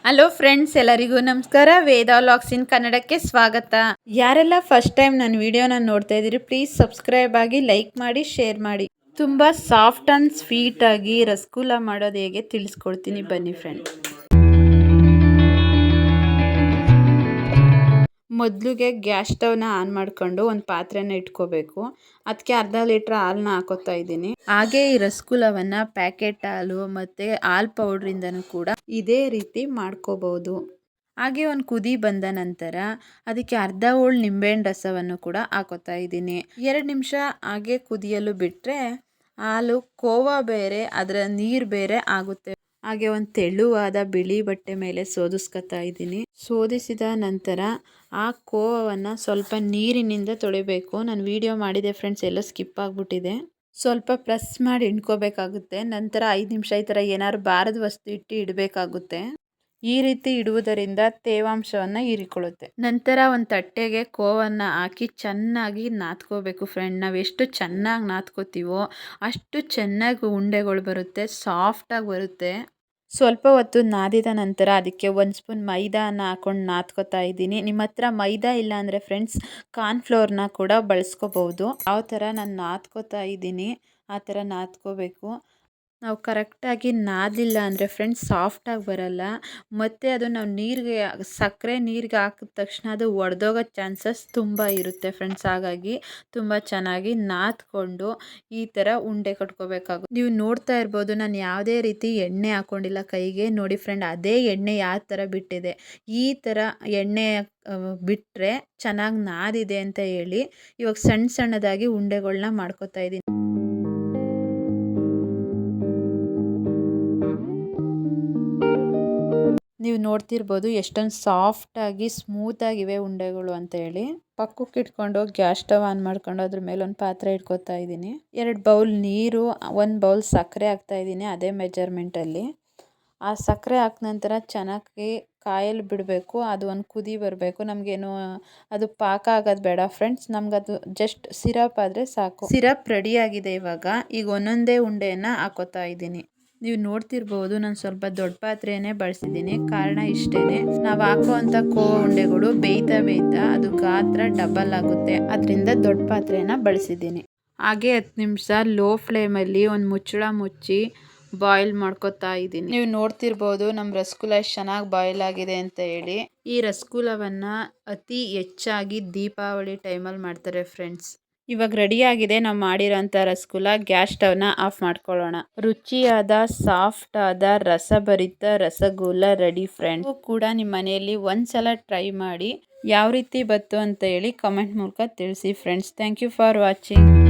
Hello friends, ಎಲ್ಲರಿಗೂ ನಮಸ್ಕಾರ. ವೇದ vlogs ಇನ್ ಕನ್ನಡಕ್ಕೆ ಸ್ವಾಗತ. ಯಾರೆಲ್ಲ ಫಸ್ಟ್ ಟೈಮ್ ನನ್ನ ವಿಡಿಯೋನ ನೋಡ್ತಾ ಇದ್ದೀರಿ, ಪ್ಲೀಸ್ ಸಬ್ಸ್ಕ್ರೈಬ್ ಆಗಿ, ಲೈಕ್ ಮಾಡಿ, ಶೇರ್ ಮಾಡಿ. ತುಂಬ ಸಾಫ್ಟ್ ಆ್ಯಂಡ್ ಸ್ವೀಟ್ ಆಗಿ ರಸಗುಲ್ಲ ಮಾಡೋದು ಹೇಗೆ ತಿಳಿಸ್ಕೊಡ್ತೀನಿ, ಬನ್ನಿ ಫ್ರೆಂಡ್. ಮೊದಲಿಗೆ ಗ್ಯಾಸ್ ಸ್ಟವ್ನ ಆನ್ ಮಾಡಿಕೊಂಡು ಒಂದು ಪಾತ್ರೆನ ಇಟ್ಕೋಬೇಕು. ಅದಕ್ಕೆ ಅರ್ಧ ಲೀಟ್ರ್ ಹಾಲನ್ನ ಹಾಕೋತಾ ಇದ್ದೀನಿ. ಹಾಗೆ ಈ ರಸಗುಲ್ಲವನ್ನು ಪ್ಯಾಕೆಟ್ ಹಾಲು ಮತ್ತು ಹಾಲು ಪೌಡ್ರಿಂದನೂ ಕೂಡ ಇದೇ ರೀತಿ ಮಾಡ್ಕೋಬಹುದು. ಹಾಗೆ ಒಂದು ಕುದಿ ಬಂದ ನಂತರ ಅದಕ್ಕೆ ಅರ್ಧ ಹೋಳು ನಿಂಬೆಹಣ್ಣು ರಸವನ್ನು ಕೂಡ ಹಾಕೋತಾ ಇದ್ದೀನಿ. 2 ನಿಮಿಷ ಹಾಗೆ ಕುದಿಯಲು ಬಿಟ್ಟರೆ ಹಾಲು ಕೋವಾ ಬೇರೆ ಅದರ ನೀರು ಬೇರೆ ಆಗುತ್ತೆ. ಹಾಗೆ ಒಂದು ತೆಳುವಾದ ಬಿಳಿ ಬಟ್ಟೆ ಮೇಲೆ ಸೋದಿಸ್ಕೊತಾ ಇದ್ದೀನಿ. ಸೋದಿಸಿದ ನಂತರ ಆ ಕೋವವನ್ನು ಸ್ವಲ್ಪ ನೀರಿನಿಂದ ತೊಳಿಬೇಕು. ನಾನು ವಿಡಿಯೋ ಮಾಡಿದೆ ಫ್ರೆಂಡ್ಸ್, ಎಲ್ಲ ಸ್ಕಿಪ್ ಆಗಿಬಿಟ್ಟಿದೆ. ಸ್ವಲ್ಪ ಪ್ರೆಸ್ ಮಾಡಿ ಇಟ್ಕೋಬೇಕಾಗುತ್ತೆ. ನಂತರ 5 ನಿಮಿಷ ಈ ಥರ ಏನಾದ್ರು ಬಾರದ ವಸ್ತು ಇಟ್ಟು ಇಡಬೇಕಾಗುತ್ತೆ. ಈ ರೀತಿ ಇಡುವುದರಿಂದ ತೇವಾಂಶವನ್ನು ಹೀರಿಕೊಳ್ಳುತ್ತೆ. ನಂತರ ಒಂದು ತಟ್ಟೆಗೆ ಕೋವನ್ನು ಹಾಕಿ ಚೆನ್ನಾಗಿ ನಾದ್ಕೋಬೇಕು ಫ್ರೆಂಡ್. ನಾವು ಎಷ್ಟು ಚೆನ್ನಾಗಿ ನಾದ್ಕೋತೀವೋ ಅಷ್ಟು ಚೆನ್ನಾಗಿ ಉಂಡೆಗಳು ಬರುತ್ತೆ, ಸಾಫ್ಟಾಗಿ ಬರುತ್ತೆ. ಸ್ವಲ್ಪ ಹೊತ್ತು ನಾದಿದ ನಂತರ ಅದಕ್ಕೆ 1 ಸ್ಪೂನ್ ಮೈದಾನ ಹಾಕೊಂಡು ನಾದ್ಕೋತಾ ಇದ್ದೀನಿ. ನಿಮ್ಮ ಹತ್ರ ಮೈದಾ ಇಲ್ಲ ಅಂದರೆ ಫ್ರೆಂಡ್ಸ್ ಕಾರ್ನ್ಫ್ಲೋರ್ನ ಕೂಡ ಬಳಸ್ಕೋಬಹುದು. ಯಾವ ಥರ ನಾನು ನಾದ್ಕೋತಾ ಇದ್ದೀನಿ ಆ ಥರ ನಾದ್ಕೋಬೇಕು. ನಾವು ಕರೆಕ್ಟಾಗಿ ನಾದಲಿಲ್ಲ ಅಂದರೆ ಫ್ರೆಂಡ್ಸ್ ಸಾಫ್ಟಾಗಿ ಬರಲ್ಲ. ಮತ್ತು ಅದು ನಾವು ಸಕ್ಕರೆ ನೀರಿಗೆ ಹಾಕಿದ ತಕ್ಷಣ ಅದು ಒಡೆದೋಗೋ ಚಾನ್ಸಸ್ ತುಂಬ ಇರುತ್ತೆ ಫ್ರೆಂಡ್ಸ್. ಹಾಗಾಗಿ ತುಂಬ ಚೆನ್ನಾಗಿ ನಾದ್ಕೊಂಡು ಈ ಥರ ಉಂಡೆ ಕಟ್ಕೋಬೇಕಾಗುತ್ತೆ. ನೀವು ನೋಡ್ತಾ ಇರ್ಬೋದು, ನಾನು ಯಾವುದೇ ರೀತಿ ಎಣ್ಣೆ ಹಾಕ್ಕೊಂಡಿಲ್ಲ ಕೈಗೆ. ನೋಡಿ ಫ್ರೆಂಡ್, ಅದೇ ಎಣ್ಣೆ ಯಾವ ಥರ ಬಿಟ್ಟಿದೆ. ಈ ಥರ ಎಣ್ಣೆ ಬಿಟ್ಟರೆ ಚೆನ್ನಾಗಿ ನಾದಿದೆ ಅಂತ ಹೇಳಿ ಇವಾಗ ಸಣ್ಣ ಸಣ್ಣದಾಗಿ ಉಂಡೆಗಳನ್ನ ಮಾಡ್ಕೋತಾ ಇದ್ದೀನಿ. ನೀವು ನೋಡ್ತಿರ್ಬೋದು ಎಷ್ಟೊಂದು ಸಾಫ್ಟಾಗಿ ಸ್ಮೂತಾಗಿವೆ ಉಂಡೆಗಳು ಅಂತ ಹೇಳಿ. ಪಕ್ಕಕ್ಕೆ ಇಟ್ಕೊಂಡು ಗ್ಯಾಸ್ ಸ್ಟವ್ ಆನ್ ಮಾಡ್ಕೊಂಡು ಅದ್ರ ಮೇಲೆ ಒಂದು ಪಾತ್ರೆ ಇಟ್ಕೋತಾ ಇದ್ದೀನಿ. 2 ಬೌಲ್ ನೀರು, 1 ಬೌಲ್ ಸಕ್ಕರೆ ಹಾಕ್ತಾ ಇದ್ದೀನಿ, ಅದೇ ಮೆಜರ್ಮೆಂಟಲ್ಲಿ. ಆ ಸಕ್ಕರೆ ಹಾಕಿದ ನಂತರ ಚೆನ್ನಾಗಿ ಕಾಯಲು ಬಿಡಬೇಕು. ಅದು ಒಂದು ಕುದಿ ಬರಬೇಕು. ನಮಗೇನು ಅದು ಪಾಕ ಆಗೋದು ಬೇಡ ಫ್ರೆಂಡ್ಸ್, ನಮಗದು ಜಸ್ಟ್ ಸಿರಪ್ ಆದರೆ ಸಾಕು. ಸಿರಪ್ ರೆಡಿಯಾಗಿದೆ. ಈಗ ಒಂದೊಂದೇ ಉಂಡೆಯನ್ನು ಹಾಕೋತಾ ಇದ್ದೀನಿ. ನೀವು ನೋಡ್ತಿರ್ಬೋದು, ನಾನು ಸ್ವಲ್ಪ ದೊಡ್ಡ ಪಾತ್ರೆನೇ ಬಳಸಿದ್ದೀನಿ. ಕಾರಣ ಇಷ್ಟೇ, ನಾವು ಹಾಕುವಂಥ ಕೋವಾ ಉಂಡೆಗಳು ಬೇಯ್ತಾ ಅದು ಗಾತ್ರ ಡಬಲ್ ಆಗುತ್ತೆ. ಅದರಿಂದ ದೊಡ್ಡ ಪಾತ್ರೆನ ಬಳಸಿದ್ದೀನಿ. ಹಾಗೆ 10 ನಿಮಿಷ ಲೋ ಫ್ಲೇಮಲ್ಲಿ ಒಂದು ಮುಚ್ಚಳ ಮುಚ್ಚಿ ಬಾಯ್ಲ್ ಮಾಡ್ಕೊತಾ ಇದ್ದೀನಿ. ನೀವು ನೋಡ್ತಿರ್ಬೋದು ನಮ್ಮ ರಸಗುಲ್ಲ ಎಷ್ಟು ಚೆನ್ನಾಗಿ ಬಾಯ್ಲ್ ಆಗಿದೆ ಅಂತ ಹೇಳಿ. ಈ ರಸಗುಲ್ಲವನ್ನು ಅತಿ ಹೆಚ್ಚಾಗಿ ದೀಪಾವಳಿ ಟೈಮಲ್ಲಿ ಮಾಡ್ತಾರೆ ಫ್ರೆಂಡ್ಸ್. ಇವಾಗ ರೆಡಿಯಾಗಿದೆ ನಾವು ಮಾಡಿರೋಂಥ ರಸಗುಲ್ಲ. ಗ್ಯಾಸ್ ಸ್ಟವ್ನ ಆಫ್ ಮಾಡ್ಕೊಳ್ಳೋಣ. ರುಚಿಯಾದ ಸಾಫ್ಟ್ ಆದ ರಸಭರಿತ ರಸಗುಲ್ಲ ರೆಡಿ ಫ್ರೆಂಡ್ಸ್. ಕೂಡ ನಿಮ್ಮ ಮನೆಯಲ್ಲಿ ಒಂದ್ಸಲ ಟ್ರೈ ಮಾಡಿ ಯಾವ ರೀತಿ ಬಂತು ಅಂತ ಹೇಳಿ ಕಮೆಂಟ್ ಮೂಲಕ ತಿಳಿಸಿ friends. Thank you for watching.